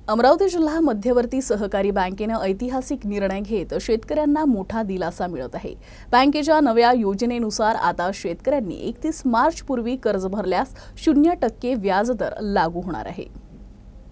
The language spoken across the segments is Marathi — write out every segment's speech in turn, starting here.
अमरावती जिल्हा मध्यवर्ती सहकारी बँकेने ऐतिहासिक निर्णय घेत शेतकऱ्यांना मोठा दिलासा मिळत आहे। बँकेच्या नव्या योजनेनुसार आता शेतकऱ्यांनी 31 मार्च पूर्वी कर्ज भरल्यास 0% व्याजदर लागू होणार आहे।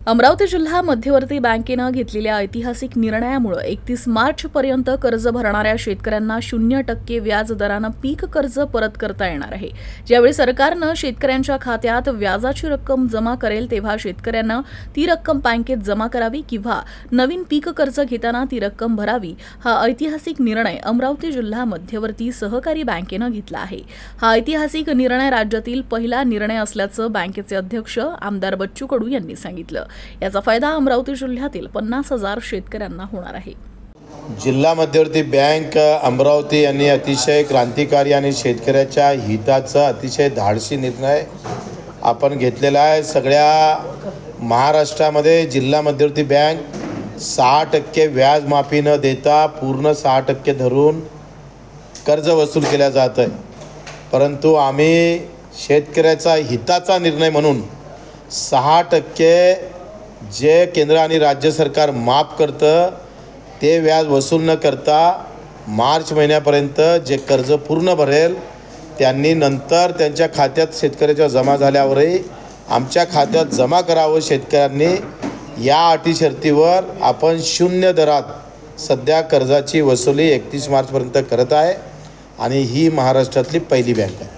अमरावती जिल्हा मध्यवर्ती बँकेने घेतलेल्या ऐतिहासिक निर्णयामुळे 31 मार्च पर्यंत कर्ज भरणाऱ्या शेतकऱ्यांना 0% व्याज दराने पीक कर्ज परत करता येणार आहे। ज्यावेळी सरकारने शेतकऱ्यांच्या खात्यात व्याजाची रक्कम जमा करेल तेव्हा शेतकऱ्यांना ती रक्कम बँकेत जमा करावी किंवा नवीन पीक कर्ज घेताना ती रक्कम भरावी। हा ऐतिहासिक निर्णय अमरावती जिल्हा मध्यवर्ती सहकारी बँकेने घेतला आहे। हा ऐतिहासिक निर्णय राज्यातील पहिला निर्णय असल्याचे बँकेचे अध्यक्ष आमदार बच्चू कडू यांनी सांगितलं। याचा फायदा अमरावती जिल्ह्यातील 50,000 शेतकऱ्यांना होणार आहे। जिल्हा मध्यवर्ती बँक अमरावती यांनी अतिशय क्रांतिकारी आणि शेतकऱ्याच्या हिताचा अतिशय धाडसी निर्णय आपण घेतलेला आहे। सगळ्या महाराष्ट्रामध्ये जिल्हा मध्यवर्ती बँक 6% व्याज माफी न देता पूर्ण 6% धरून कर्ज वसूल केला जात आहे। परंतु आम्ही शेतकऱ्याचा हिताचा निर्णय म्हणून 6% जे केंद्र आणि राज्य सरकार माफ करतं ते व्याज वसूल न करता मार्च महिन्यापर्यंत जे कर्ज पूर्ण भरेल त्यांनी नंतर त्यांच्या खात्यात शेतकऱ्याच्या जमा झाल्यावरही आमच्या खात्यात जमा करावं। शेतकऱ्यांनी या अटी शर्तीवर आपण 0 दरात सध्या कर्जाची वसुली 31 मार्चपर्यंत करत आहे आणि ही महाराष्ट्रातली पहिली बँक आहे।